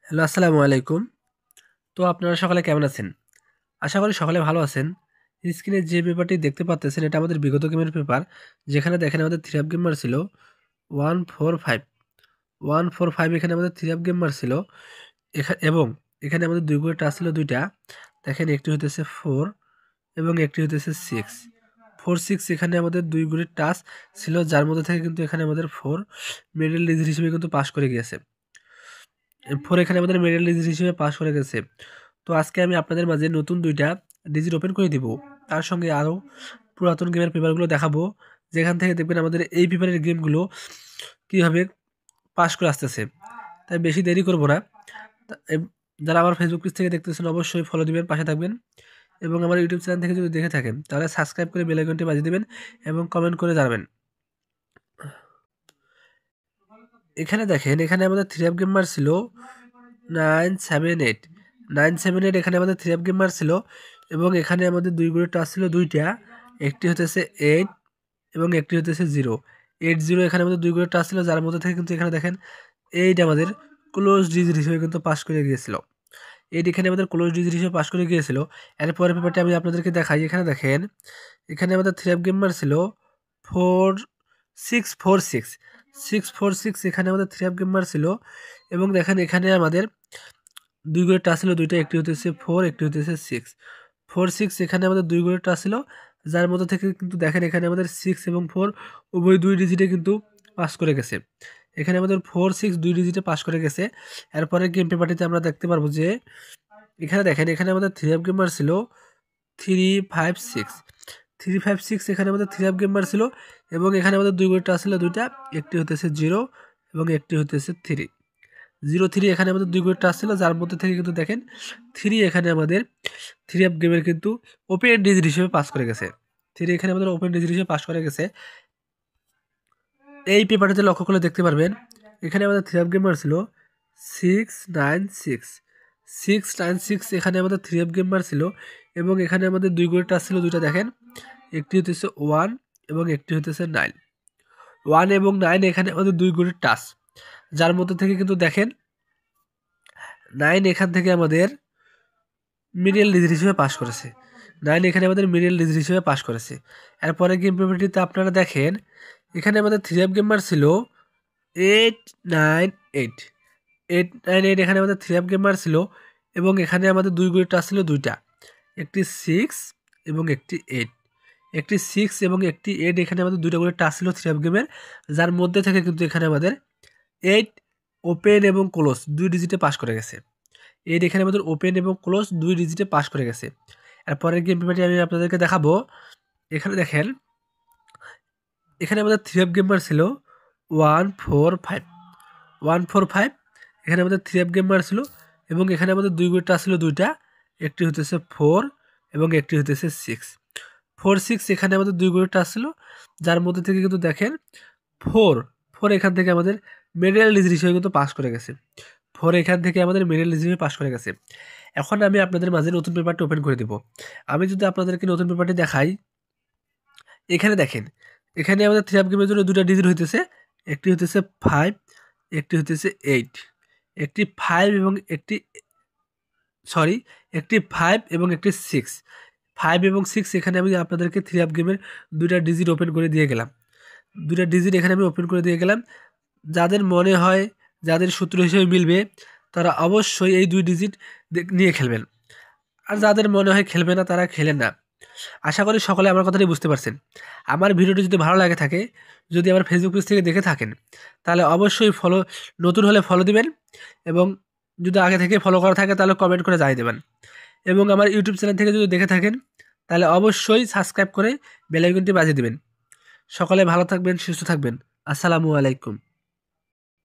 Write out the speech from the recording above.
Hello, আসসালামু আলাইকুম। তো আপনারা সকলে কেমন আছেন? আশা করি সকলে ভালো আছেন। স্ক্রিনে যে পেপারটি দেখতে পাচ্তেছেন এটা আমাদের বিগত গেমের পেপার। যেখানে দেখেন আমাদের 3 আপ গেমার ছিল 145 145 এখানে আমাদের 3 আপ গেমার ছিল। এবং এখানে আমাদের 2 করে টাচ ছিল 2টা। দেখেন একটি হইতেছে 4 এবং একটি হইতেছে 6। 4 6 এখানে আমাদের 2 গুণের টাচ ছিল, যার মধ্যে থেকে কিন্তু এখানে আমাদের 4 মিডল ডিজিট হিসেবে কিন্তু পাস করে গিয়েছে। 4 এখানে আমাদের মিডল ডিজিট হিসেবে পাস করে গেছে। তো আজকে আমি আপনাদের মাঝে নতুন 2টা ডিজিট ওপেন করে দিব। তার সঙ্গে আরও পুরাতন গেমের পেপারগুলো দেখাবো, যেখান থেকে দেখবেন আমাদের এই পেপারের গেমগুলো কীভাবে পাস করে আসতেছে। তাই বেশি দেরি করব না। যারা আমার ফেসবুক পেজ থেকে দেখতেছেন অবশ্যই ফলো দিবেন, পাশে থাকবেন। এবং আমার ইউটিউব চ্যানেল থেকে যদি দেখে থাকেন তাহলে সাবস্ক্রাইব করে বেল আইকনটি বাজিয়ে দেবেন এবং কমেন্ট করে জানাবেন। এখানে দেখেন, এখানে আমাদের 3 আপ গেমার ছিল 978 978। এখানে আমাদের 3 আপ গেমার ছিল এবং এখানে আমাদের 2 করে টাচ ছিল 2টা। একটি হতেছে 8 এবং একটি হতেছে 0। 80 এখানে আমাদের 2 করে টাচ ছিল, যার মধ্যে থেকে কিন্তু এখানে দেখেন 8 আমাদের ক্লোজ ডিজিট হিসেবে কিন্তু পাস করে গিয়েছিল। 8 এখানে আমাদের ক্লোজ ডিজিট হিসেবে পাস করে গিয়েছিল। এরপরের পেপারটা আমি আপনাদেরকে দেখাই। এখানে দেখেন, এখানে আমাদের 3 আপ গেমার ছিল 4646 646। এখানে আমাদের 3 আপ গেমার ছিল এবং দেখেন এখানে আমাদের 2 করে টাচ ছিল 2টা। একটি হতেছে 4, একটি হতেছে 6। 4 6 এখানে আমাদের 2 করে টাচ ছিল, যার মধ্যে থেকে কিন্তু দেখেন এখানে আমাদের 6 এবং 4 উভয় 2 ডিজিটে কিন্তু পাস করে গেছে। এখানে আমাদের 4 6 2 ডিজিটে পাস করে গেছে। এরপরে গেম পেপারটিতে আমরা দেখতে পারবো যে এখানে দেখেন, এখানে আমাদের 3 আপ গেমার ছিল 356 356। এখানে আমাদের 3 আপ গেমার ছিল এবং এখানে আমাদের 2 করে টাচ ছিল 2টা। একটি হতেছে 0 এবং একটি হতেছে 3। 03 এখানে আমাদের 2 করে টাচ ছিল, যার মধ্যে থেকে কিন্তু দেখেন 3 এখানে আমাদের 3 আপ গেমের কিন্তু ওপেন ডিজিট হিসেবে পাস করে গেছে। 3 এখানে আমাদের ওপেন ডিজিট হিসেবে পাস করে গেছে। এই পেপারটিতে লক্ষ্য করলে দেখতে পারবেন এখানে আমাদের 3 আপ গেমার ছিল 696 696। এখানে আমাদের 3 আপ গেমার ছিল এবং এখানে আমাদের 2 করে টাচ ছিল 2টা। দেখেন একটি হতেছে 1 এবং একটি হতেছে 9। 1 এবং 9 এখানে আমাদের 2 করে টাচ, যার মধ্যে থেকে কিন্তু দেখেন 9 এখান থেকে আমাদের মিডল ডিজিট হিসেবে পাস করেছে। 9 এখানে আমাদের মিডল ডিজিট হিসেবে পাস করেছে। এরপরে গেম পেপারটিতে আপনারা দেখেন, এখানে আমাদের 3 আপ গেমার ছিল 898 898। এখানে আমাদের 3 আপ গেমার ছিল এবং এখানে আমাদের 2 করে টাচ ছিল 2টা। একটি 6 এবং একটি 8। একটি 6 এবং একটি 8 এখানে আমাদের 2টা করে টাচ ছিল 3 আপ গেমের, যার মধ্যে থেকে কিন্তু এখানে আমাদের 8 ওপেন এবং ক্লোজ 2 ডিজিটে পাস করে গেছে। 8 এখানে আমাদের ওপেন এবং ক্লোজ 2 ডিজিটে পাস করে গেছে। এরপরের গেম পেপারটি আমি আপনাদেরকে দেখাবো। এখানে দেখেন, এখানে আমাদের 3 আপ গেমার ছিল 145 145। এখানে আমাদের 3 আপ গেমার ছিল এবং এখানে আমাদের 2 করে টাচ ছিল 2টা। একটি হতেছে 4 এবং একটি হতেছে 6। 4 6 এখানে আমাদের 2 করে টাচ ছিল, যার মধ্যে থেকে কিন্তু দেখেন 4 এখান থেকে আমাদের মিডল ডিজিট হিসেবে কিন্তু পাস করে গেছে। 4 এখান থেকে আমাদের মিডল ডিজিট হিসেবে পাস করে গেছে। এখন আমি আপনাদের মাঝে নতুন পেপারটি ওপেন করে দিব। আমি যদি আপনাদেরকে নতুন পেপারটি দেখাই, এখানে দেখেন, এখানে আমাদের 3 আপ গেমের জন্য 2টা ডিজিট হইতেছে। একটি হইতেছে 5, একটি হইতেছে 8। একটি 5 এবং একটি সরি একটি 5 এবং একটি 6। 5 এবং 6 এখানে আমি আপনাদেরকে 3 আপ গেমের 2টা ডিজিট ওপেন করে দিয়ে গেলাম। 2টা ডিজিট এখানে আমি ওপেন করে দিয়ে গেলাম। যাদের মনে হয়, যাদের সূত্র হিসেবে মিলবে, তারা অবশ্যই এই 2 ডিজিট নিয়ে খেলবেন। আর যাদের মনে হয় খেলবে না, তারা খেলেন না। আশা করি সকলে আমার কথাটি বুঝতে পারছেন। আমার ভিডিওটি যদি ভালো লাগে থাকে, যদি আমার ফেসবুক পেজ থেকে দেখে থাকেন, তাহলে অবশ্যই নতুন হলে ফলো দিবেন এবং যদি আগে থেকে ফলো করা থাকে তাহলে কমেন্ট করে জানিয়ে দেবেন। এবং আমার ইউটিউব চ্যানেল থেকে যদি দেখে থাকেন তাহলে অবশ্যই সাবস্ক্রাইব করে বেল আইকনটি বাজিয়ে দিবেন। সকলে ভালো থাকবেন, সুস্থ থাকবেন। আসসালামু আলাইকুম।